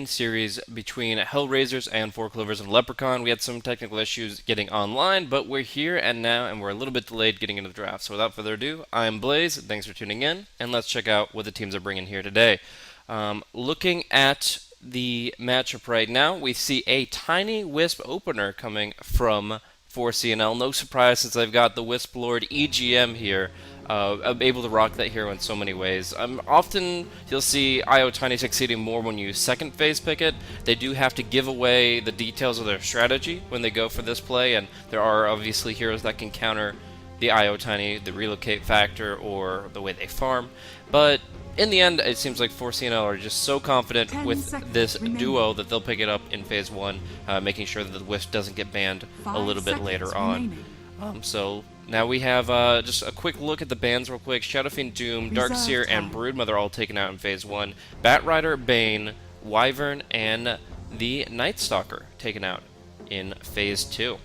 Series between HellRaisers and 4 Clovers and Leprechaun. We had some technical issues getting online, but we're here and now, and we're a little bit delayed getting into the draft. So without further ado, I'm Blaze. Thanks for tuning in, and let's check out what the teams are bringing here today. Looking at the matchup right now, we see a tiny Wisp opener coming from 4C&L. No surprise since I've got the Wisp Lord EGM here. I'm able to rock that hero in so many ways. Often you'll see IO Tiny succeeding more when you second phase pick it. They do have to give away the details of their strategy when they go for this play, and there are obviously heroes that can counter the IO Tiny, the relocate factor, or the way they farm. But in the end, it seems like 4C&L are just so confident with this duo that they'll pick it up in phase 1, making sure that the Wisp doesn't get banned a little bit later on. So now we have just a quick look at the bans real quick. Shadowfiend, Doom, Darkseer, and Broodmother all taken out in phase 1. Batrider, Bane, Wyvern, and the Nightstalker taken out in phase 2.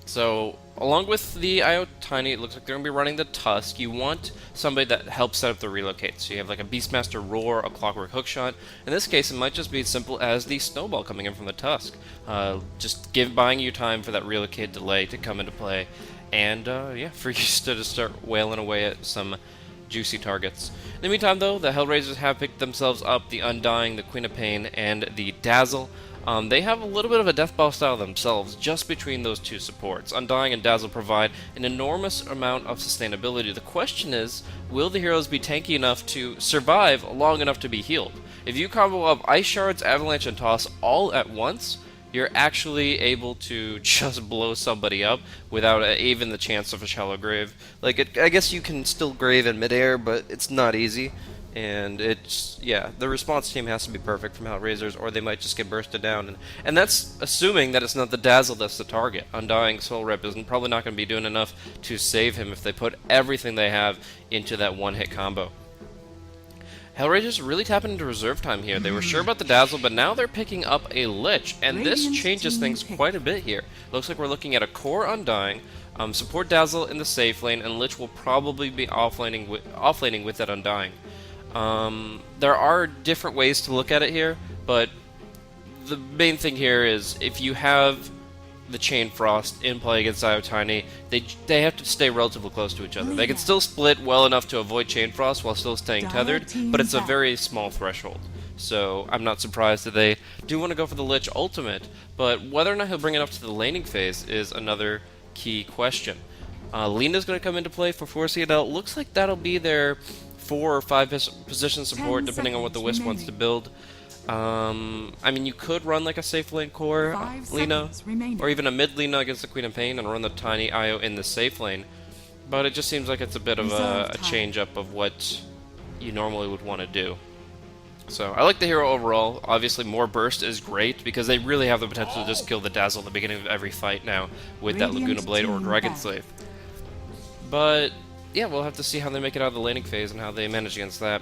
So along with the IO Tiny, it looks like they're going to be running the Tusk. You want somebody that helps set up the relocate. So you have like a Beastmaster Roar, a Clockwork Hookshot. In this case, it might just be as simple as the Snowball coming in from the Tusk. Just buying you time for that relocate delay to come into play. And yeah, for you to start wailing away at some juicy targets. In the meantime, though, the HellRaisers have picked themselves up the Undying, the Queen of Pain, and the Dazzle. They have a little bit of a Deathball style themselves, just between those two supports. Undying and Dazzle provide an enormous amount of sustainability. The question is, will the heroes be tanky enough to survive long enough to be healed? If you combo up Ice Shards, Avalanche, and Toss all at once, you're actually able to just blow somebody up without even the chance of a shallow grave. Like, I guess you can still grave in midair, but it's not easy. And it's, yeah, the response team has to be perfect from HellRaisers, or they might just get bursted down. And that's assuming that it's not the Dazzle that's the target. Undying Soul Rip is probably not going to be doing enough to save him if they put everything they have into that one-hit combo. HellRaisers really tapping into reserve time here. They were sure about the Dazzle, but now they're picking up a Lich, and this changes things quite a bit here. Looks like we're looking at a core Undying, support Dazzle in the safe lane, and Lich will probably be offlaning with that Undying. There are different ways to look at it here, but the main thing here is if you have the Chain Frost in play against IO Tiny, they have to stay relatively close to each other. They can still split well enough to avoid Chain Frost while still staying tethered, but it's a very small threshold. So I'm not surprised that they do want to go for the Lich ultimate, but whether or not he'll bring it up to the laning phase is another key question. Lina's going to come into play for 4C&L. Looks like that'll be their 4 or 5 position support, depending on what the Wisp wants to build. I mean, you could run like a safe lane core Lina, or even a mid Lina against the Queen of Pain and run the tiny IO in the safe lane, but it just seems like it's a bit of a change up of what you normally would want to do. So I like the hero overall. Obviously more burst is great because they really have the potential to just kill the Dazzle at the beginning of every fight now with that Laguna Blade or Dragon Slave. But yeah, we'll have to see how they make it out of the laning phase and how they manage against that.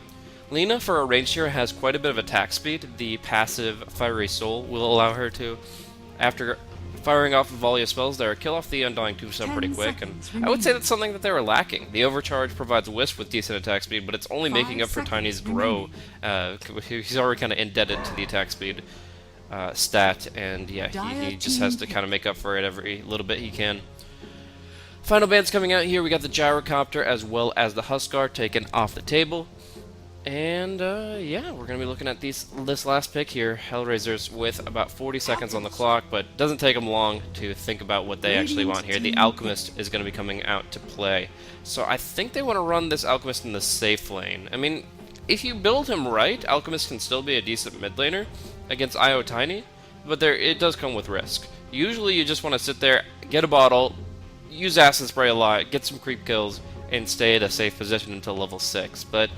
Lina, for a ranged hero, has quite a bit of attack speed. The passive Fiery Soul will allow her to, after firing off a volley of spells there, kill off the Undying tombstone pretty quick, and I would say that's something that they were lacking. The Overcharge provides Wisp with decent attack speed, but it's only making up for Tiny's Grow. He's already kind of indebted to the attack speed stat, and yeah, he just has to kind of make up for it every little bit he can. Final bans coming out here, we got the Gyrocopter as well as the Huskar taken off the table. And yeah, we're going to be looking at this last pick here, HellRaisers, with about 40 seconds on the clock, but it doesn't take them long to think about what they actually want here. The Alchemist is going to be coming out to play. So I think they want to run this Alchemist in the safe lane. I mean, if you build him right, Alchemist can still be a decent mid laner against IO Tiny, but it does come with risk. Usually you just want to sit there, get a bottle, use Acid Spray a lot, get some creep kills, and stay at a safe position until level 6. But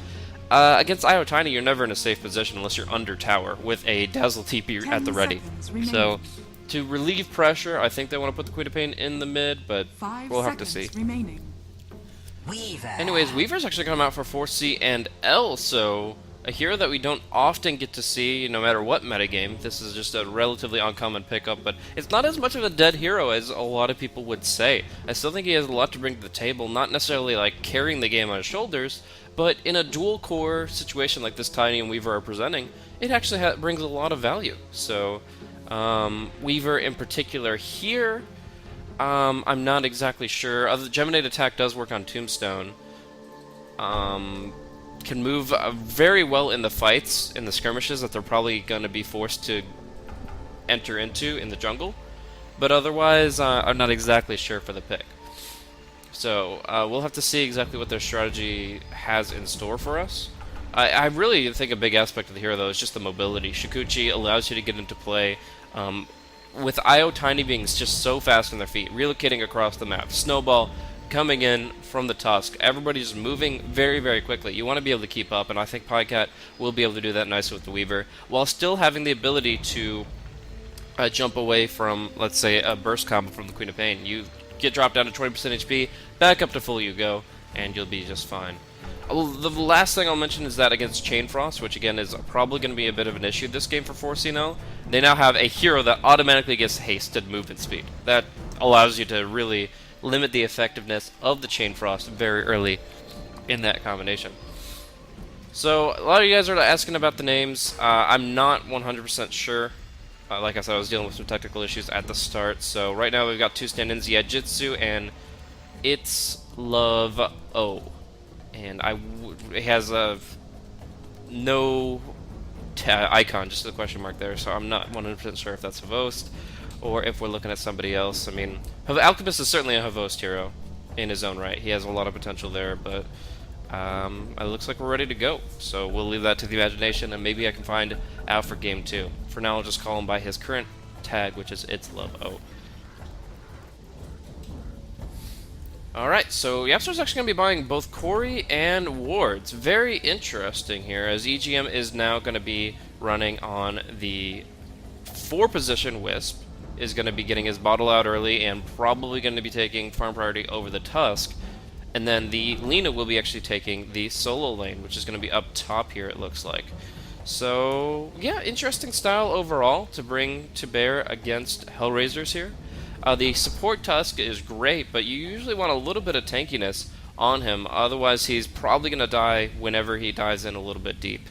against IO Tiny, you're never in a safe position unless you're under tower with a Dazzle TP at the ready. So, to relieve pressure, I think they want to put the Queen of Pain in the mid, but we'll have to see. Anyways, Weaver's actually come out for 4C&L, so a hero that we don't often get to see no matter what metagame. This is just a relatively uncommon pickup, but it's not as much of a dead hero as a lot of people would say. I still think he has a lot to bring to the table, not necessarily like carrying the game on his shoulders, but in a dual core situation like this Tiny and Weaver are presenting, it actually brings a lot of value. So, Weaver in particular here, I'm not exactly sure. The Geminate attack does work on Tombstone. Can move very well in the fights, in the skirmishes that they're probably going to be forced to enter into in the jungle. But otherwise, I'm not exactly sure for the pick. So, we'll have to see exactly what their strategy has in store for us. I really think a big aspect of the hero, though, is just the mobility. Shikuchi allows you to get into play. With IO Tiny being just so fast on their feet, relocating across the map, Snowball coming in from the Tusk, everybody's moving very, very quickly. You want to be able to keep up, and I think Pycat will be able to do that nicely with the Weaver, while still having the ability to jump away from, let's say, a burst combo from the Queen of Pain. You get dropped down to 20% HP, back up to full you go, and you'll be just fine. The last thing I'll mention is that against Chain Frost, which again is probably going to be a bit of an issue this game for 4C&L, they now have a hero that automatically gets hasted movement speed. That allows you to really limit the effectiveness of the Chain Frost very early in that combination. So, a lot of you guys are asking about the names. I'm not 100% sure. Like I said, I was dealing with some technical issues at the start. So, right now we've got two stand-ins, Yajitsu and It's Love O. And it has a no icon, just a question mark there, so I'm not 100% sure if that's Havost or if we're looking at somebody else. I mean, Alchemist is certainly a Havost hero in his own right. He has a lot of potential there, but it looks like we're ready to go. So we'll leave that to the imagination, and maybe I can find out for game 2. For now, I'll just call him by his current tag, which is It's Love O. Alright, so Yapster's actually going to be buying both Corey and Wards. Very interesting here, as EGM is now going to be running on the 4-position Wisp, is going to be getting his bottle out early, and probably going to be taking farm priority over the Tusk. And then the Lina will be actually taking the solo lane, which is going to be up top here, it looks like. So, yeah, interesting style overall to bring to bear against HellRaisers here. The support Tusk is great, but you usually want a little bit of tankiness on him, otherwise he's probably going to die whenever he dives in a little bit deep.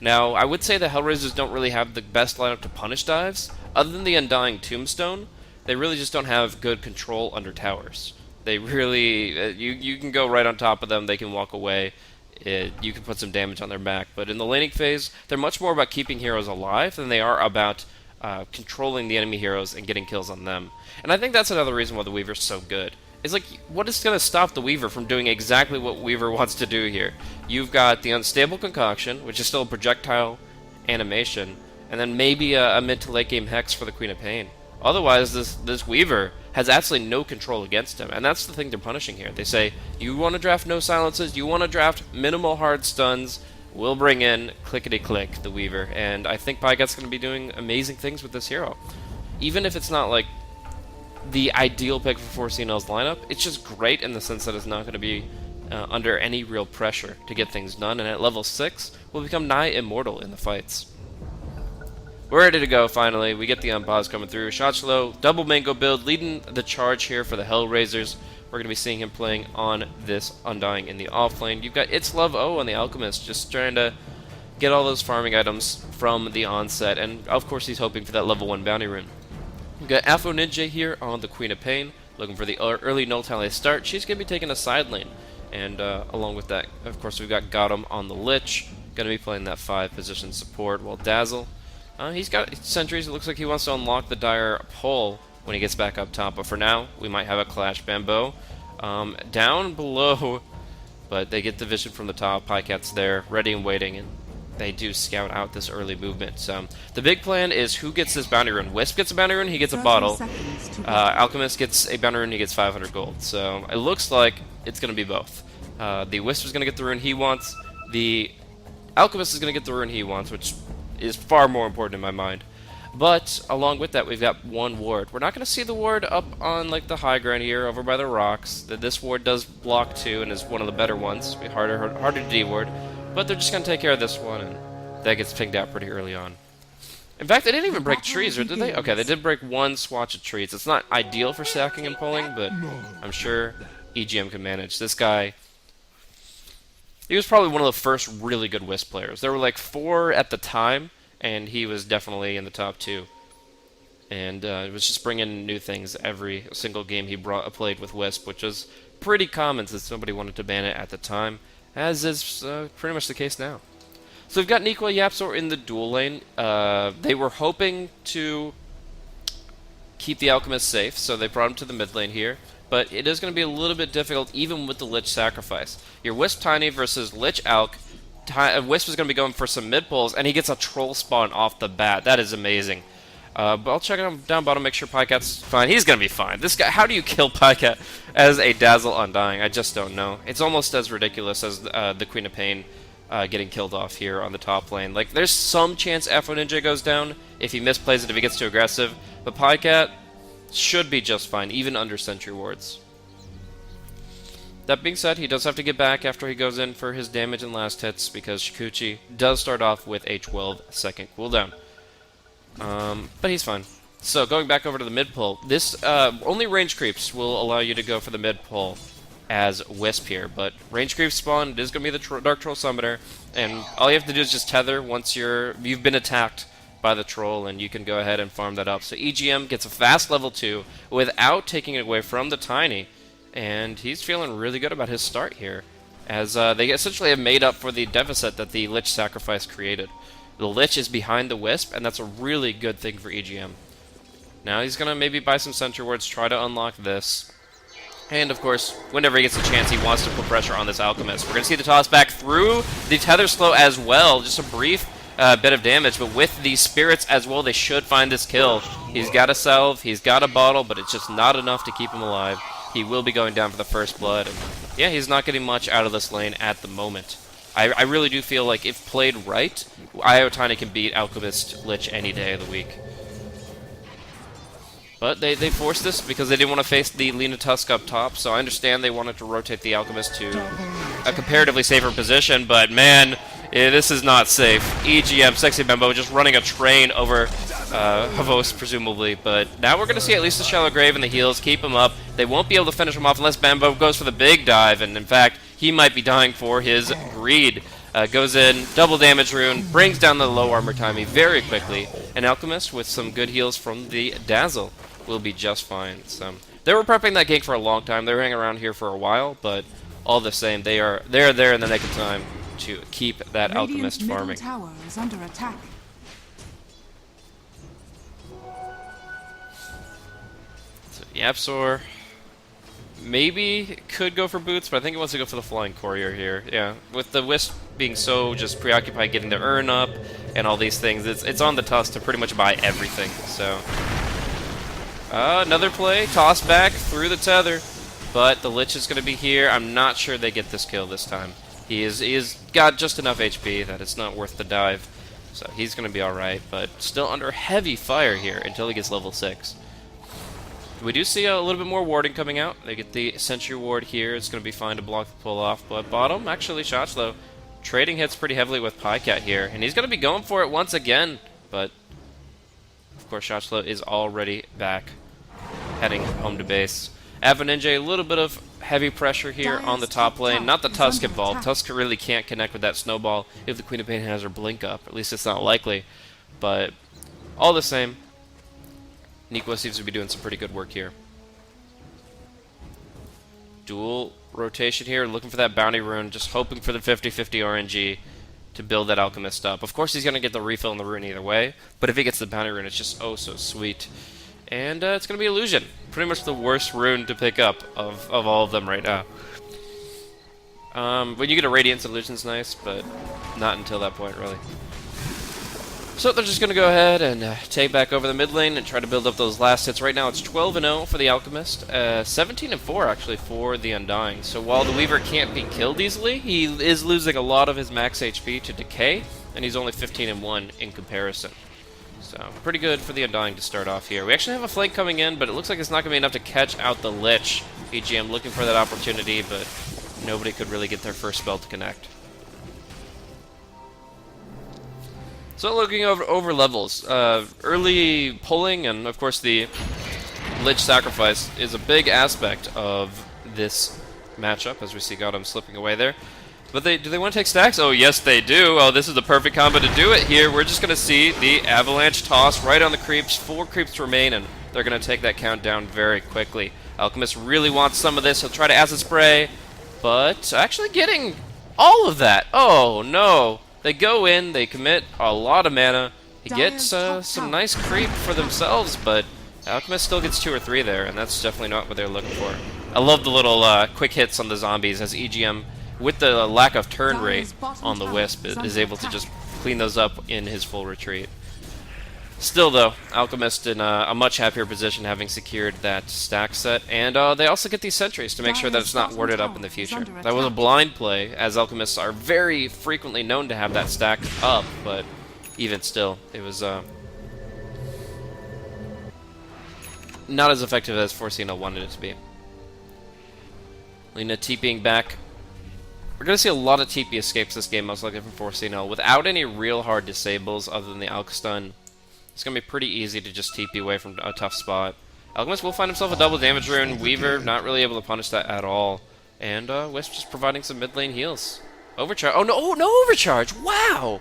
Now, I would say the HellRaisers don't really have the best lineup to punish dives. Other than the Undying Tombstone, they really just don't have good control under towers. They really, you can go right on top of them, they can walk away, you can put some damage on their back, but in the laning phase, they're much more about keeping heroes alive than they are about controlling the enemy heroes and getting kills on them. And I think that's another reason why the Weaver's so good. It's like, what is going to stop the Weaver from doing exactly what Weaver wants to do here? You've got the Unstable Concoction, which is still a projectile animation, and then maybe a mid to late game Hex for the Queen of Pain. Otherwise, this Weaver has absolutely no control against him, and that's the thing they're punishing here. They say, you want to draft no silences, you want to draft minimal hard stuns, we'll bring in clickety-click, the Weaver, and I think Pycat's going to be doing amazing things with this hero. Even if it's not, like, the ideal pick for 4C&L's lineup, it's just great in the sense that it's not going to be under any real pressure to get things done, and at level 6, will become nigh immortal in the fights. We're ready to go, finally. We get the unpause coming through. Shotchlo, double mango build, leading the charge here for the HellRaisers. We're going to be seeing him playing on this Undying in the off lane. You've got It's Love O on the Alchemist, just trying to get all those farming items from the onset, and of course he's hoping for that level 1 bounty rune. We've got Afro Ninja here on the Queen of Pain, looking for the early null tally start. She's going to be taking a side lane, and along with that, of course, we've got Gotham on the Lich, going to be playing that 5-position support, while Dazzle, he's got sentries. It looks like he wants to unlock the Dire Pole when he gets back up top, but for now, we might have a Clash Bamboo. Down below, but they get the vision from the top. Pycat's there, ready and waiting, and they do scout out this early movement. So the big plan is who gets this bounty rune. Wisp gets a bounty rune, he gets a bottle. Alchemist gets a bounty rune, he gets 500 gold. So it looks like it's going to be both. The Wisp is going to get the rune he wants. The Alchemist is going to get the rune he wants, which is far more important in my mind. But along with that, we've got one ward. We're not going to see the ward up on like the high ground here, over by the rocks. This ward does block too, and is one of the better ones. Harder to de-ward. But they're just going to take care of this one, and that gets pinged out pretty early on. In fact, they didn't even break trees, or did they? Okay, they did break one swatch of trees. It's not ideal for stacking and pulling, but I'm sure EGM can manage. This guy, he was probably one of the first really good Wisp players. There were like 4 at the time, and he was definitely in the top 2. And it was just bringing new things every single game he played with Wisp, which was pretty common since nobody wanted to ban it at the time, as is pretty much the case now. So we've got Niqua Yapzor in the dual lane. They were hoping to keep the Alchemist safe, so they brought him to the mid lane here. But it is going to be a little bit difficult even with the Lich sacrifice. Your Wisp Tiny versus Lich Alch. Wisp is going to be going for some mid pulls, and he gets a troll spawn off the bat. That is amazing. But I'll check him down bottom, make sure Pycat's fine. He's going to be fine. This guy, how do you kill Pycat as a Dazzle Undying? I just don't know. It's almost as ridiculous as the Queen of Pain getting killed off here on the top lane. Like, there's some chance Afro Ninja goes down if he misplays it, if he gets too aggressive. But Pycat should be just fine, even under Sentry Wards. That being said, he does have to get back after he goes in for his damage and last hits, because Shikuchi does start off with a 12-second cooldown. But he's fine. So, going back over to the mid pull, this only range creeps will allow you to go for the mid pull as Wisp here, but range creep spawn, it is going to be the Dark Troll Summoner, and all you have to do is just tether once you've been attacked by the Troll, and you can go ahead and farm that up. So EGM gets a fast level 2 without taking it away from the Tiny, and he's feeling really good about his start here, as they essentially have made up for the deficit that the Lich sacrifice created. The Lich is behind the Wisp, and that's a really good thing for EGM. Now he's going to maybe buy some Sentry Wards, try to unlock this. And, of course, whenever he gets a chance, he wants to put pressure on this Alchemist. We're going to see the toss back through the Tether Slow as well. Just a brief bit of damage, but with the Spirits as well, they should find this kill. He's got a Salve, he's got a Bottle, but it's just not enough to keep him alive. He will be going down for the first blood. And, yeah, he's not getting much out of this lane at the moment. I really do feel like if played right, Iotani can beat Alchemist Lich any day of the week. But they forced this because they didn't want to face the Lina Tusk up top, so I understand they wanted to rotate the Alchemist to a comparatively safer position, but man, this is not safe. EGM, Sexy Bembo, just running a train over Havos, presumably, but now we're going to see at least the Shallow Grave and the heals, keep him up. They won't be able to finish him off unless Bembo goes for the big dive, and in fact, he might be dying for his greed. Goes in, double damage rune, brings down the low armor timey very quickly, and Alchemist with some good heals from the Dazzle will be just fine. So they were prepping that gank for a long time. They were hanging around here for a while, but all the same, they're there in the nick of time to keep that Alchemist farming. Tower is under attack. So Yapzor maybe could go for boots, but I think he wants to go for the Flying Courier here. Yeah, with the Wisp being so just preoccupied getting the urn up and all these things, it's on the Tusk to pretty much buy everything. So another play, toss back through the tether, but the Lich is going to be here. I'm not sure they get this kill this time. He is got just enough HP that it's not worth the dive, so he's going to be alright, but still under heavy fire here until he gets level 6. We do see a little bit more warding coming out. They get the Sentry Ward here. It's going to be fine to block the pull off, but bottom, actually, Shotslow trading hits pretty heavily with Pycat here, and he's going to be going for it once again, but of course Shotslow is already back, heading home to base. Avaninja, a little bit of heavy pressure here on the top lane. Not the Tusk involved. Tusk really can't connect with that snowball if the Queen of Pain has her blink up. At least it's not likely. But all the same, Niqua seems to be doing some pretty good work here. Dual rotation here, looking for that bounty rune, just hoping for the 50-50 RNG to build that Alchemist up. Of course he's going to get the refill in the rune either way, but if he gets the bounty rune, it's just oh so sweet. And it's going to be Illusion. Pretty much the worst rune to pick up of all of them right now. When you get a Radiance, Illusion's nice, but not until that point, really. So they're just going to go ahead and take back over the mid lane and try to build up those last hits. Right now it's 12-0 for the Alchemist, 17-4 actually for the Undying. So while the Weaver can't be killed easily, he is losing a lot of his max HP to Decay, and he's only 15-1 in comparison. So, pretty good for the Undying to start off here. We actually have a flank coming in, but it looks like it's not going to be enough to catch out the Lich. EGM looking for that opportunity, but nobody could really get their first spell to connect. So looking over levels, early pulling and of course the Lich sacrifice is a big aspect of this matchup, as we see Gotham slipping away there. But do they want to take stacks? Oh, yes, they do. Oh, this is the perfect combo to do it here. We're just going to see the Avalanche toss right on the creeps. 4 creeps remain, and they're going to take that count down very quickly. Alchemist really wants some of this. He'll try to acid spray, but actually getting all of that. Oh, no. They go in, they commit a lot of mana. He gets some nice creep for themselves, but Alchemist still gets 2 or 3 there, and that's definitely not what they're looking for. I love the little quick hits on the zombies as EGM, with the lack of turn rate on the Wisp, is able to just clean those up in his full retreat. Still, though, Alchemist in a much happier position, having secured that stack set, and they also get these sentries to make sure that it's not warded up in the future. That was a blind play, as Alchemists are very frequently known to have that stack up, but even still, it was not as effective as 4C&L wanted it to be. Lina TPing back. We're going to see a lot of TP escapes this game, most likely from 4C&L, without any real hard disables other than the Alch stun. It's going to be pretty easy to just TP away from a tough spot. Alchemist will find himself a double damage rune. Weaver not really able to punish that at all. And Wisp just providing some mid lane heals. Overcharge. Oh, no overcharge! Wow!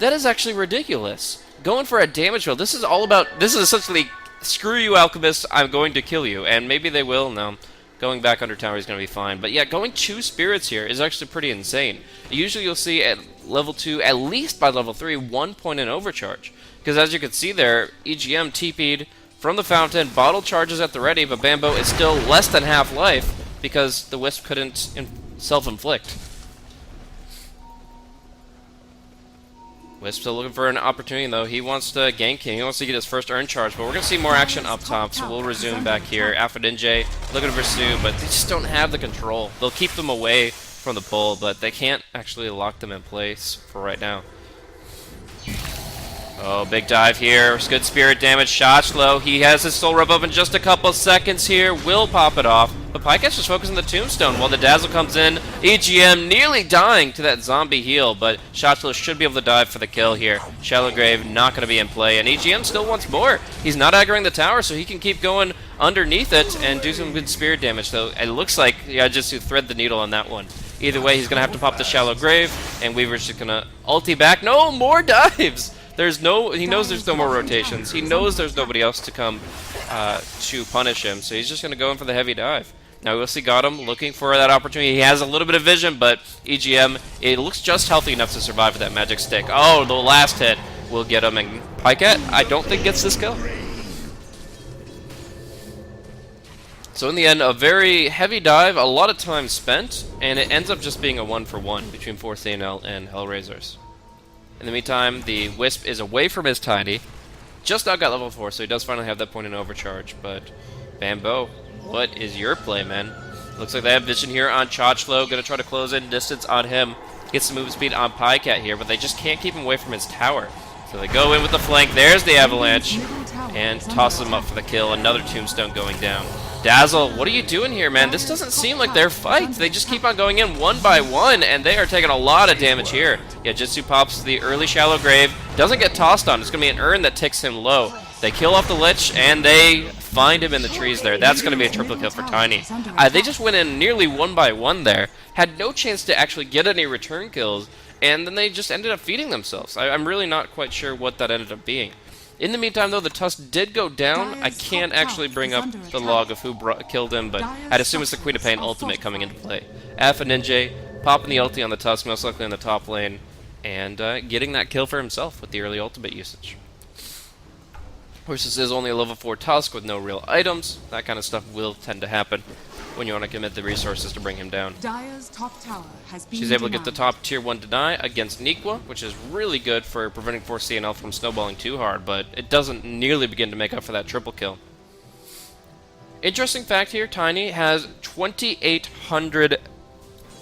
That is actually ridiculous. Going for a damage roll. This is all about... This is essentially, screw you, Alchemist, I'm going to kill you. And maybe they will. No. Going back under tower is going to be fine. But yeah, going 2 spirits here is actually pretty insane. Usually you'll see at level 2, at least by level 3, 1 point in overcharge. Because as you can see there, EGM TP'd from the fountain, bottle charges at the ready, but Bambo is still less than half life because the Wisp couldn't self-inflict. Wisp still looking for an opportunity, though. He wants to gank King. He wants to get his first earn charge, but we're going to see more action up top, so we'll resume back here. Alpha Ninja looking to pursue, but they just don't have the control. They'll keep them away from the pull, but they can't actually lock them in place for right now. Oh, big dive here. It's good spirit damage. Shot's low. He has his soul rub up in just a couple seconds here. Will pop it off. But Pycat's just focusing on the tombstone while the Dazzle comes in. EGM nearly dying to that zombie heal, but Shotlow should be able to dive for the kill here. Shallow Grave not going to be in play, and EGM still wants more. He's not aggroing the tower, so he can keep going underneath it and do some good spirit damage. So it looks like, yeah, just to thread the needle on that one. Either way, he's going to have to pop the Shallow Grave, and Weaver's just going to ulti back. No, more dives! He knows there's no more rotations. He knows there's nobody else to come to punish him, so he's just going to go in for the heavy dive. Now we'll see Gotham looking for that opportunity. He has a little bit of vision, but EGM, it looks just healthy enough to survive with that magic stick. Oh, the last hit will get him, and Pycat, I don't think gets this kill. So in the end, a very heavy dive, a lot of time spent, and it ends up just being a 1-for-1 between 4C&L and HellRaisers. In the meantime, the Wisp is away from his Tiny. Just now got level 4, so he does finally have that point in overcharge. But Bambo, what is your play, man? Looks like they have vision here on Chachlo. Gonna try to close in distance on him. Get some move speed on Pycat here, but they just can't keep him away from his tower. So they go in with the flank. There's the Avalanche. And toss him up for the kill. Another tombstone going down. Dazzle, what are you doing here, man? This doesn't seem like their fight. They just keep on going in one by one, and they are taking a lot of damage here. Yeah, Jitsu pops the early Shallow Grave. Doesn't get tossed on. It's going to be an urn that ticks him low. They kill off the Lich, and they find him in the trees there. That's going to be a triple kill for Tiny. They just went in nearly one by one there. Had no chance to actually get any return kills, and then they just ended up feeding themselves. I'm really not quite sure what that ended up being. In the meantime, though, the Tusk did go down. I can't actually bring up the log of who killed him, but I'd assume it's the Queen of Pain ultimate coming into play. Alpha Ninja popping the ulti on the Tusk, most likely in the top lane, and getting that kill for himself with the early ultimate usage. Of course, this is only a level 4 Tusk with no real items. That kind of stuff will tend to happen when you want to commit the resources to bring him down. She's able to get the top tier 1 deny against Nikwa, which is really good for preventing 4C&L from snowballing too hard, but it doesn't nearly begin to make up for that triple kill. Interesting fact here, Tiny has 2,800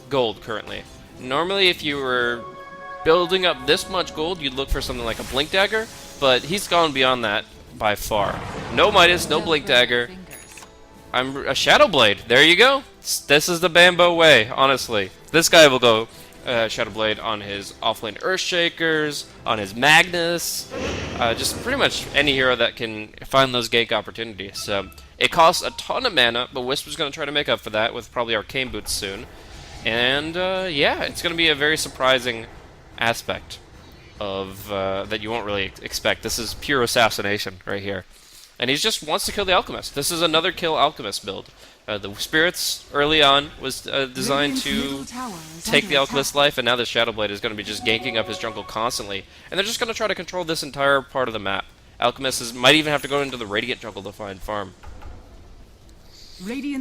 gold currently. Normally, if you were building up this much gold, you'd look for something like a Blink Dagger, but he's gone beyond that by far. No Midas, no Blink Dagger. I'm a Shadow Blade. There you go. This is the Bambo way, honestly. This guy will go Shadow Blade on his offlane Earthshakers, on his Magnus, just pretty much any hero that can find those gank opportunities. So it costs a ton of mana, but Whisper's going to try to make up for that with probably Arcane Boots soon. And yeah, it's going to be a very surprising aspect of that you won't really expect. This is pure assassination right here. And he just wants to kill the Alchemist. This is another kill Alchemist build. The Spirits early on was designed to take the Alchemist's life, and now the Shadow Blade is going to be just ganking up his jungle constantly. And they're just going to try to control this entire part of the map. Alchemist might even have to go into the Radiant jungle to find farm.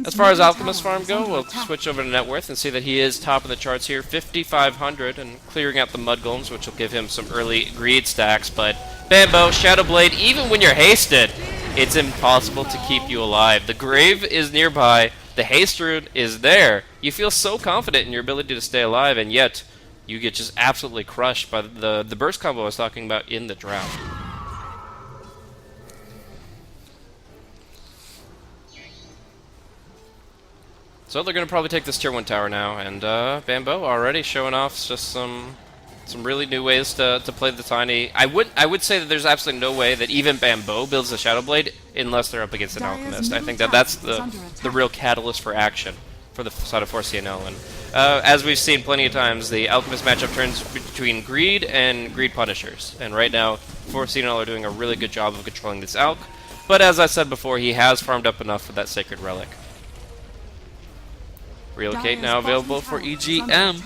As far as Alchemist farm go, we'll switch over to net worth and see that he is top of the charts here, 5,500, and clearing out the Mud Golems, which will give him some early greed stacks. But Bambo, Shadow Blade, even when you're hasted, it's impossible to keep you alive. The grave is nearby, the haste rune is there. You feel so confident in your ability to stay alive, and yet you get just absolutely crushed by the burst combo I was talking about in the draft. So they're going to probably take this tier 1 tower now, and Bambo already showing off just some really new ways to play the Tiny. I would say that there's absolutely no way that even Bambo builds a Shadow Blade unless they're up against an Alchemist. I think that that's the real catalyst for action for the side of 4C&L. And as we've seen plenty of times, the Alchemist matchup turns between Greed and Greed Punishers. And right now, 4C&L are doing a really good job of controlling this Alch. But as I said before, he has farmed up enough for that Sacred Relic. Relocate now available for EGM.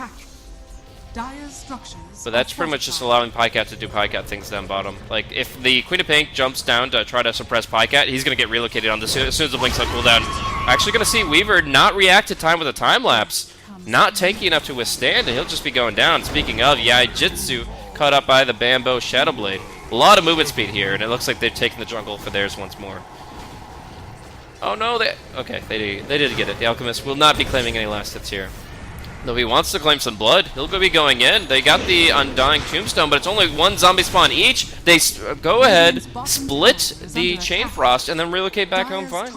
But that's pretty much just allowing Pycat to do Pycat things down bottom. Like, if the Queen of Pink jumps down to try to suppress Pycat, he's going to get relocated on as soon as the Blink's on cooldown. Actually going to see Weaver not react to time with a time lapse. Not tanky enough to withstand, and he'll just be going down. Speaking of, Yaijitsu caught up by the Bambo Shadow Blade. A lot of movement speed here, and it looks like they've taken the jungle for theirs once more. Oh no, they did get it. The Alchemist will not be claiming any last hits here. Though he wants to claim some blood, he'll be going in. They got the Undying Tombstone, but it's only one zombie spawn each. They go ahead, split the Chain Frost, and then relocate back home fine.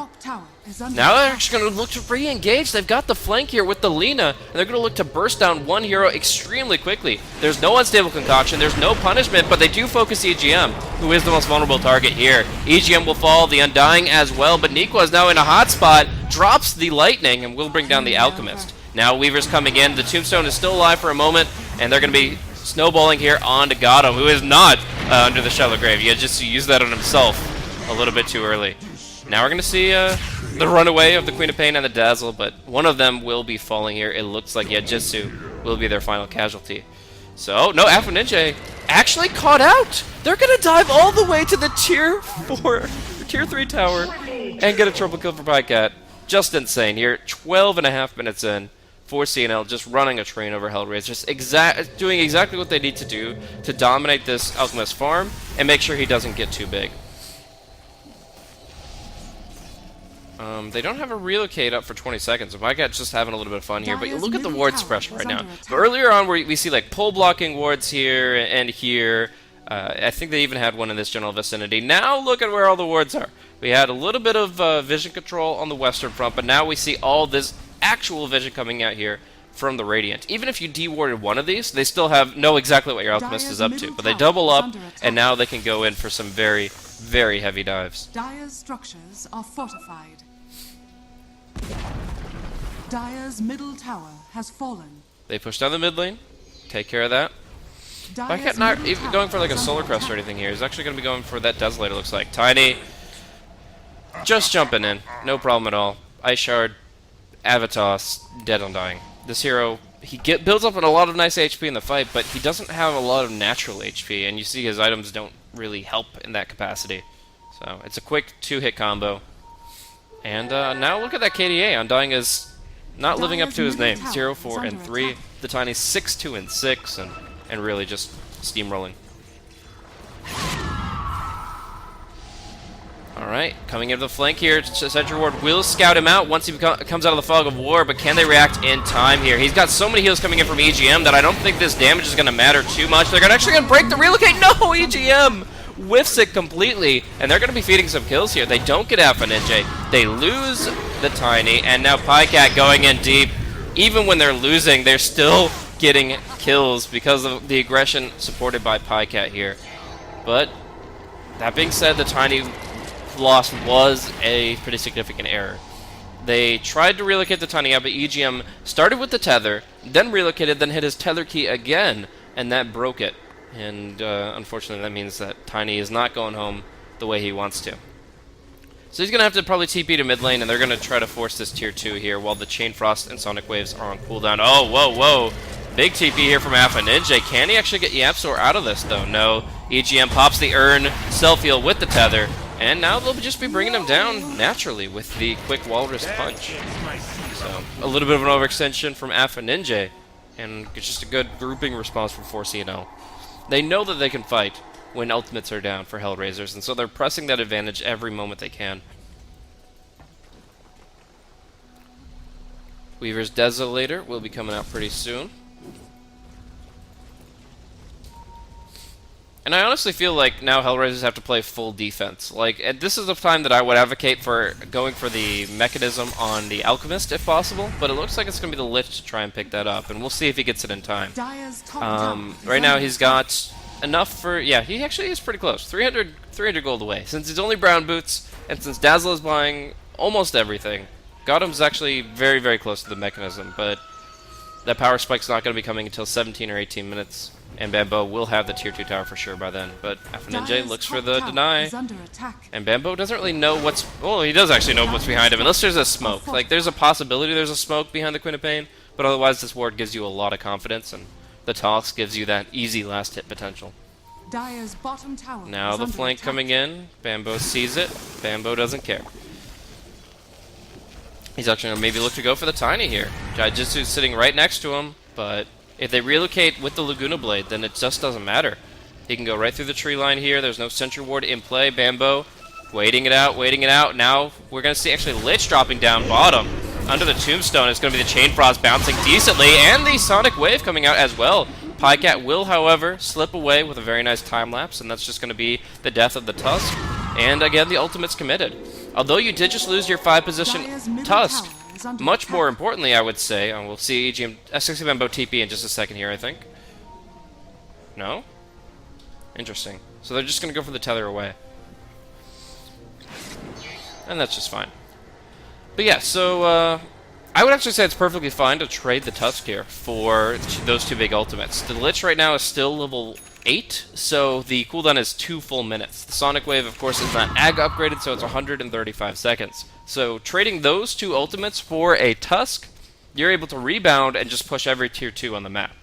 Now they're actually going to look to re-engage. They've got the flank here with the Lina, and they're going to look to burst down one hero extremely quickly. There's no Unstable Concoction, there's no punishment, but they do focus EGM, who is the most vulnerable target here. EGM will fall, the Undying as well, but Nikwa is now in a hot spot, drops the Lightning, and will bring down the Alchemist. Now Weaver's coming in, the Tombstone is still alive for a moment, and they're going to be snowballing here onto Gato, who is not under the Shallow Grave. He had just used that on himself a little bit too early. Now we're going to see the runaway of the Queen of Pain and the Dazzle, but one of them will be falling here. It looks like Yaijitsu will be their final casualty. So, no, Afro Ninja actually caught out! They're going to dive all the way to the Tier 3 tower and get a triple kill for Pycat. Just insane here. 12.5 minutes in. 4C&L just running a train over HellRaisers, just doing exactly what they need to do to dominate this Alchemist farm and make sure he doesn't get too big. They don't have a relocate up for 20 seconds. So Pycat's just having a little bit of fun here, but you look at the ward suppression right now. But earlier on, we see like pull blocking wards here and here. I think they even had one in this general vicinity. Now look at where all the wards are. We had a little bit of vision control on the western front, but now we see all this actual vision coming out here from the Radiant. Even if you dewarded one of these, they still know exactly what your Alchemist is up to. But they double up, and now they can go in for some very, very heavy dives. Dire's structures are fortified. Dire's middle tower has fallen. They push down the mid lane. Take care of that. Pycat not even going for like a Solar Crest or anything here. He's actually going to be going for that Desolator, looks like. Tiny, just jumping in. No problem at all. Ice Shard, Avatos, dead on dying. This hero, he builds up a lot of nice HP in the fight, but he doesn't have a lot of natural HP, and you see his items don't really help in that capacity. So it's a quick 2-hit combo. And now look at that KDA. Undying is not living up to his name. 0, 4, and 3. The Tiny 6, 2, and 6, and really just steamrolling. Alright, coming into the flank here. Sentry Ward will scout him out once he comes out of the fog of war, but can they react in time here? He's got so many heals coming in from EGM that I don't think this damage is going to matter too much. They're actually going to break the relocate. No, EGM whiffs it completely, and they're going to be feeding some kills here. They don't get Alpha Ninja. They lose the Tiny, and now Pycat going in deep. Even when they're losing, they're still getting kills because of the aggression supported by Pycat here. But that being said, the Tiny loss was a pretty significant error. They tried to relocate the Tiny out, but EGM started with the tether, then relocated, then hit his tether key again, and that broke it. And unfortunately, that means that Tiny is not going home the way he wants to. So he's going to have to probably TP to mid lane, and they're going to try to force this tier 2 here while the Chain Frost and Sonic Waves are on cooldown. Oh, whoa, whoa. Big TP here from Alpha Ninja. Can he actually get Yapsor out of this, though? No. EGM pops the urn, self-heal with the tether, and now they'll just be bringing him down naturally with the quick Walrus Punch. So, a little bit of an overextension from Alpha Ninja, and just a good grouping response from 4C&L. They know that they can fight when ultimates are down for HellRaisers, and so they're pressing that advantage every moment they can. Weaver's Desolator will be coming out pretty soon. And I honestly feel like now HellRaisers have to play full defense. Like, this is the time that I would advocate for going for the mechanism on the Alchemist if possible, but it looks like it's going to be the Lich to try and pick that up, and we'll see if he gets it in time. Right now he's got enough for, yeah, he actually is pretty close. 300 gold away. Since he's only brown boots, and since Dazzle is buying almost everything, Gotham's actually very, very close to the mechanism, but that power spike's not going to be coming until 17 or 18 minutes. And Bambo will have the tier 2 tower for sure by then. But Ninja looks for the deny. And Bambo doesn't really know what's... Well, he does actually know what's behind him, unless there's a smoke. Like, there's a possibility there's a smoke behind the Queen of Pain, but otherwise this ward gives you a lot of confidence, and the toss gives you that easy last hit potential. Now the flank coming in. Bambo sees it. Bambo doesn't care. He's actually going to maybe look to go for the Tiny here. Jaijutsu's sitting right next to him, but if they relocate with the Laguna Blade, then it just doesn't matter. He can go right through the tree line here. There's no Sentry Ward in play. Bambo waiting it out, waiting it out. Now we're going to see actually Lich dropping down bottom. Under the Tombstone, it's going to be the Chain Frost bouncing decently, and the Sonic Wave coming out as well. Pycat will, however, slip away with a very nice time lapse, and that's just going to be the death of the Tusk. And again, the ultimate's committed. Although you did just lose your 5 position Tusk, much more importantly, I would say, we'll see EGM S60 Bambo TP in just a second here, I think. No? Interesting. So they're just going to go for the tether away. And that's just fine. But yeah, so I would actually say it's perfectly fine to trade the Tusk here for those 2 big ultimates. The Lich right now is still level 8, so the cooldown is 2 full minutes. The Sonic Wave, of course, is not AG upgraded, so it's 135 seconds. So trading those 2 ultimates for a Tusk, you're able to rebound and just push every tier 2 on the map.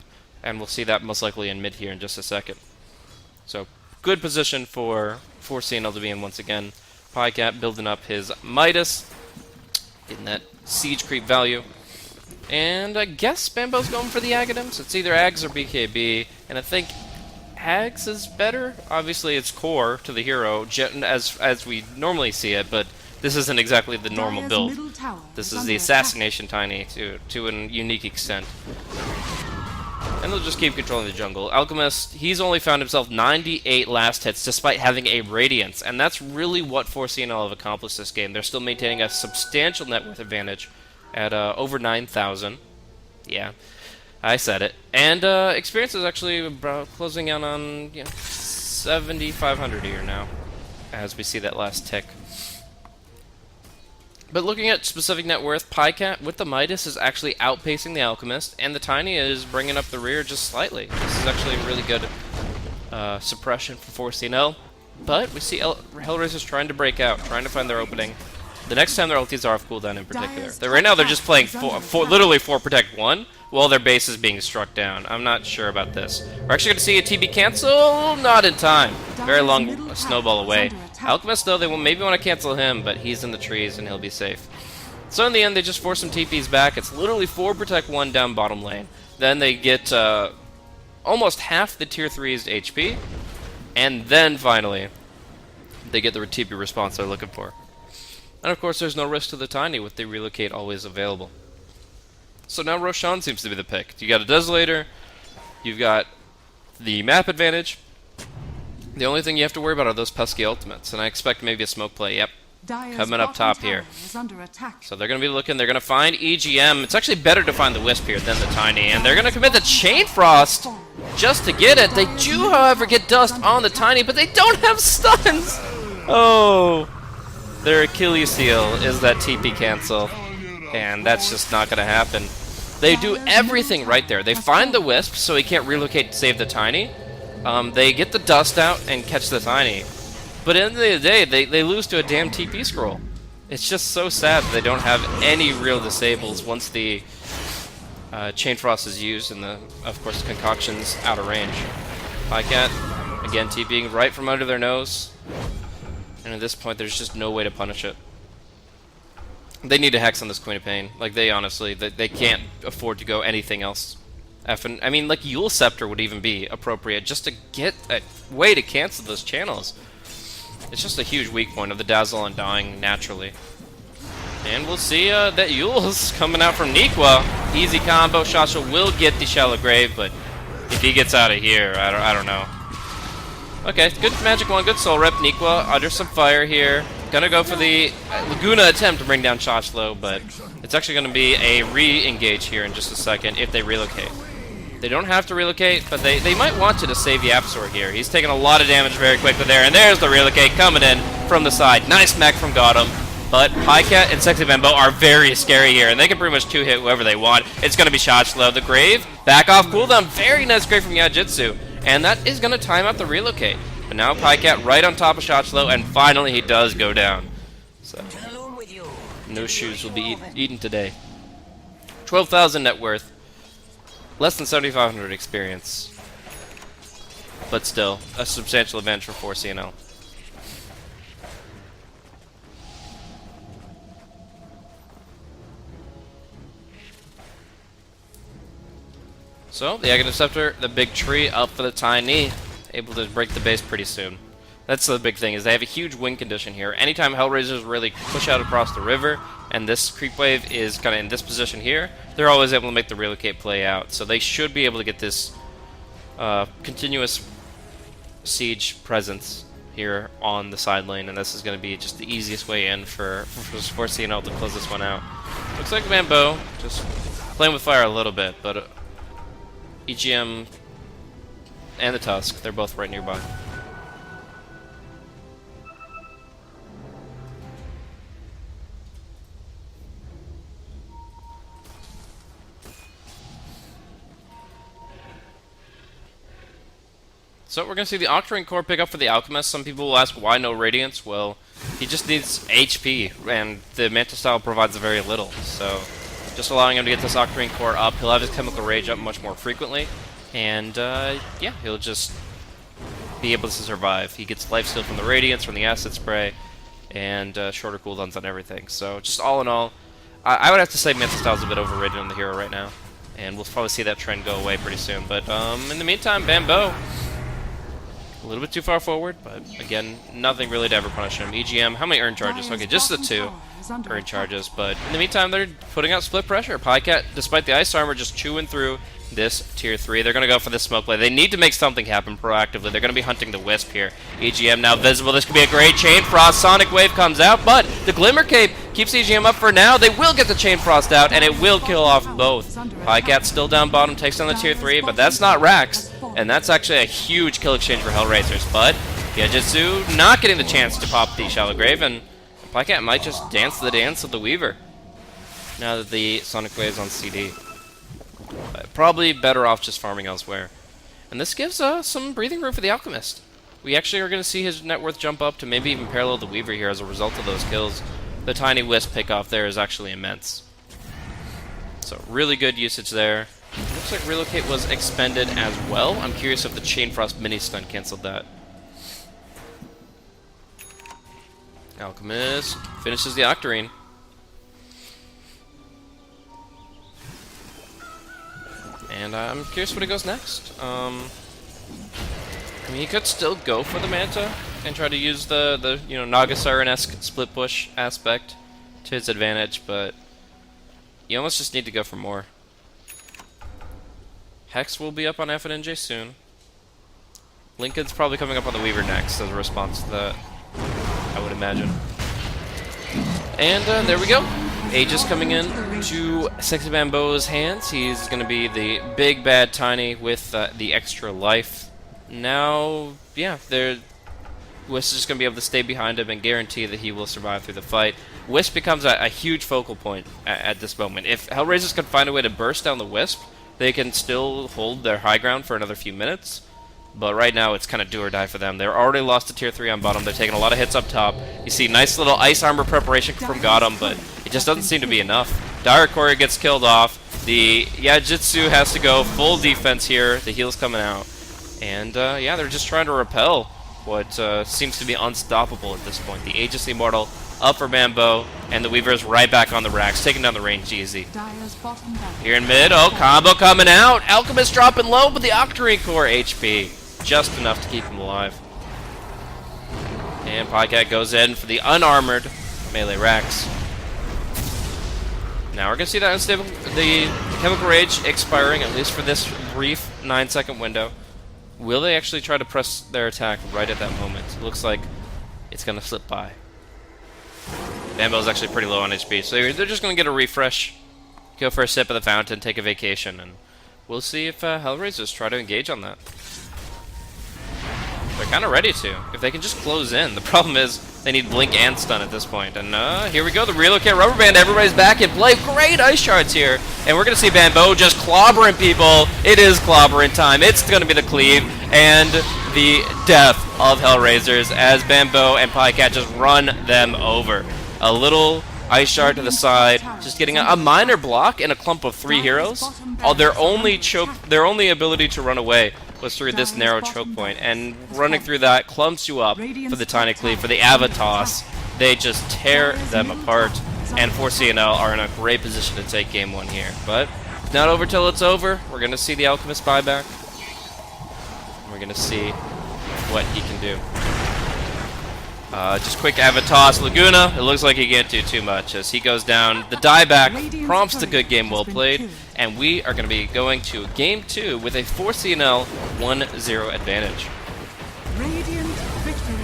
And we'll see that most likely in mid here in just a second. So, good position for 4C&L to be in once again. Pycat building up his Midas, getting that siege creep value. And I guess Bambo's going for the Aghanims. It's either Ags or BKB, and I think Ags is better. Obviously, it's core to the hero, as we normally see it, but this isn't exactly the normal build. This is the Assassination Tiny to a unique extent. And they'll just keep controlling the jungle. Alchemist, he's only found himself 98 last hits despite having a Radiance, and that's really what 4C&L have accomplished this game. They're still maintaining a substantial net worth advantage at over 9,000. Yeah, I said it. And experience is actually closing out on 7,500 here now, as we see that last tick. But looking at specific net worth, Pycat with the Midas is actually outpacing the Alchemist, and the Tiny is bringing up the rear just slightly. This is actually a really good suppression for 4C&L. But we see HellRaisers trying to break out, trying to find their opening. The next time their ultis are off cooldown in particular. Right now they're just playing literally 4 Protect 1 while their base is being struck down. I'm not sure about this. We're actually going to see a TB cancel, not in time. Very long snowball away. Alchemist, though, they will maybe want to cancel him, but he's in the trees and he'll be safe. So in the end, they just force some TPs back. It's literally 4 Protect 1 down bottom lane. Then they get almost half the tier 3's HP, and then finally, they get the TP response they're looking for. And of course, there's no risk to the Tiny with the relocate always available. So now Roshan seems to be the pick. You got a Desolator, you've got the map advantage. The only thing you have to worry about are those pesky ultimates, and I expect maybe a smoke play. Yep, Dire's coming up bottom top tower here. is under attack. So they're going to be looking. They're going to find EGM. It's actually better to find the Wisp here than the Tiny. And they're going to commit the Chain Frost just to get it. They do, however, get Dust on the Tiny, but they don't have stuns. Oh. Their Achilles heel is that TP cancel. And that's just not going to happen. They do everything right there. They find the Wisp so he can't relocate to save the Tiny. They get the Dust out and catch the Tiny. But at the end of the day, they lose to a damn TP scroll. It's just so sad that they don't have any real disables once the Chain Frost is used and, of course, the Concoction's out of range. Pycat, again, TPing right from under their nose. And at this point, there's just no way to punish it. They need a Hex on this Queen of Pain. Like, they honestly, they can't afford to go anything else. I mean, like, Yule Scepter would even be appropriate just to get a way to cancel those channels. It's just a huge weak point of the Dazzle on dying naturally. And we'll see that Yule's coming out from Nikwa. Easy combo. Shasha will get the Shallow Grave, but if he gets out of here, I don't know. Okay, good Magic 1, good Soul Rep. Nikwa under some fire here. Gonna go for the Laguna attempt to bring down Shashlo, but it's actually gonna be a re-engage here in just a second if they relocate. They don't have to relocate, but they might want to save the Absolor here. He's taking a lot of damage very quickly there, and there's the relocate coming in from the side. Nice mech from Gotham, but Pycat and Sexy Bambo are very scary here, and they can pretty much two-hit whoever they want. It's going to be Shachlo. The Grave, back off cooldown. Very nice Grave from Yajitsu, and that is going to time out the relocate. But now Pycat right on top of Shachlo, and finally he does go down. So, no shoes will be eaten today. 12,000 net worth. Less than 7,500 experience, but still a substantial advantage for 4C&L. So the Aghanim Scepter, the big tree up for the Tiny, able to break the base pretty soon. That's the big thing, is they have a huge win condition here. Anytime HellRaisers really push out across the river, and this creep wave is kind of in this position here, they're always able to make the relocate play out. So they should be able to get this continuous siege presence here on the side lane, and this is going to be just the easiest way in for 4C&L to close this one out. Looks like Bambo just playing with fire a little bit, but EGM and the Tusk, they're both right nearby. So we're going to see the Octarine Core pick up for the Alchemist. Some people will ask why no Radiance. Well, he just needs HP, and the Manta Style provides very little. So just allowing him to get this Octarine Core up, he'll have his Chemical Rage up much more frequently. And yeah, he'll just be able to survive. He gets Lifesteal from the Radiance, from the Acid Spray, and shorter cooldowns on everything. So just all in all, I would have to say Manta Style's a bit overrated on the hero right now. And we'll probably see that trend go away pretty soon. But in the meantime, Bambo, a little bit too far forward, but again, nothing really to ever punish him. EGM, how many earn charges? Okay, just the 2 earn charges, but in the meantime, they're putting out split pressure. Pycat, despite the ice armor, just chewing through this tier 3. They're going to go for this smoke play. They need to make something happen proactively. They're going to be hunting the Wisp here. EGM now visible. This could be a great Chain Frost. Sonic Wave comes out, but the Glimmer Cape keeps EGM up for now. They will get the Chain Frost out, and it will kill off both. Pycat still down bottom, takes down the tier 3, but that's not Rax, and that's actually a huge kill exchange for HellRaisers. But Yajitsu not getting the chance to pop the Shallow Grave, and Pycat might just dance the dance of the Weaver now that the Sonic Wave is on CD. Probably better off just farming elsewhere. And this gives some breathing room for the Alchemist. We actually are going to see his net worth jump up to maybe even parallel the Weaver here as a result of those kills. The tiny Wisp pickoff there is actually immense. So really good usage there. Looks like Relocate was expended as well. I'm curious if the Chain Frost mini stun canceled that. Alchemist finishes the Octarine. And I'm curious what he goes next. I mean, he could still go for the Manta and try to use the you know, Naga-Siren-esque split push aspect to his advantage, but you almost just need to go for more. Hex will be up on FNJ soon. Lincoln's probably coming up on the Weaver next as a response to that, I would imagine. And there we go. Aegis coming in to Sexy Bambo's hands. He's going to be the big bad Tiny with the extra life. Now, yeah, Wisp is just going to be able to stay behind him and guarantee that he will survive through the fight. Wisp becomes a huge focal point at this moment. If HellRaisers can find a way to burst down the Wisp, they can still hold their high ground for another few minutes. But right now, it's kind of do or die for them. They're already lost to Tier 3 on bottom. They're taking a lot of hits up top. You see nice little ice armor preparation from Gotham, but it just doesn't seem to be enough. Dire Courier gets killed off. The Yajitsu has to go full defense here. The heal's coming out. And, yeah, they're just trying to repel what seems to be unstoppable at this point. The Aegis Immortal up for Bambo, and the Weaver's right back on the racks, taking down the range easy. Here in mid, oh, combo coming out. Alchemist dropping low, but the Octarine Core HP. Just enough to keep him alive. And Pycat goes in for the unarmored melee racks. Now we're going to see that unstable, the Chemical Rage expiring, at least for this brief 9-second window. Will they actually try to press their attack right at that moment? It looks like it's going to slip by. Bambo's actually pretty low on HP, so they're just going to get a refresh, go for a sip of the fountain, take a vacation, and we'll see if HellRaisers try to engage on that. They're kind of ready to, if they can just close in. The problem is they need Blink and Stun at this point. And here we go, the Relocate Rubber Band, everybody's back in play. Great Ice Shards here. And we're going to see Bambo just clobbering people. It is clobbering time. It's going to be the cleave and the death of HellRaisers as Bambo and Pycat just run them over. A little Ice Shard to the side, just getting a minor block in a clump of 3 heroes. Their only ability to run away was through this narrow choke point, and running through that clumps you up for the Tiny Cleave, for the Avatos. They just tear them apart, and 4C&L are in a great position to take game 1 here. But it's not over till it's over. We're going to see the Alchemist buyback. We're going to see what he can do. Just quick Avatos Laguna. It looks like he can't do too much as he goes down. The dieback prompts the good game well played, and we are going to be going to game 2 with a 4C&L 1-0 advantage. Radiant victory.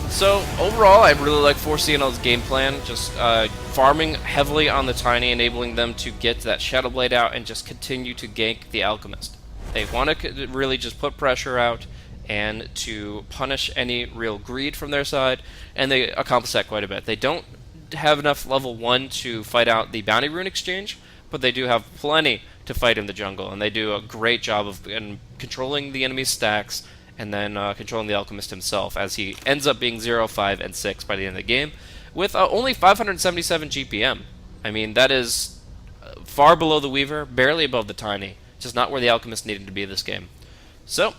So overall, I really like 4C&L's game plan. Just farming heavily on the Tiny, enabling them to get that Shadow Blade out and just continue to gank the Alchemist. They want to really just put pressure out and to punish any real greed from their side, and they accomplish that quite a bit. They don't have enough level 1 to fight out the Bounty Rune exchange, but they do have plenty to fight in the jungle, and they do a great job of controlling the enemy's stacks and then controlling the Alchemist himself, as he ends up being 0, 5, and 6 by the end of the game, with only 577 GPM. I mean, that is far below the Weaver, barely above the Tiny, just not where the Alchemist needed to be this game. So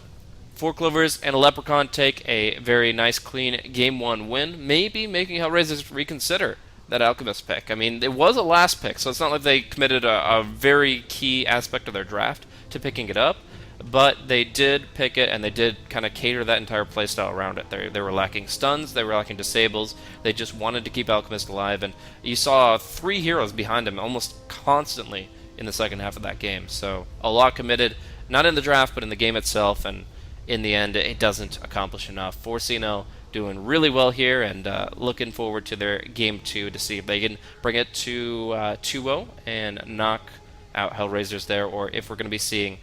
4 Clovers and a Leprechaun take a very nice, clean Game 1 win, maybe making HellRaisers reconsider that Alchemist pick. I mean, it was a last pick, so it's not like they committed a very key aspect of their draft to picking it up, but they did pick it, and they did kind of cater that entire playstyle around it. They were lacking stuns, they were lacking disables, they just wanted to keep Alchemist alive, and you saw 3 heroes behind him almost constantly in the second half of that game. So a lot committed, not in the draft, but in the game itself, and in the end, it doesn't accomplish enough. 4C&L doing really well here, and looking forward to their Game 2 to see if they can bring it to 2-0 and knock out HellRaisers there, or if we're going to be seeing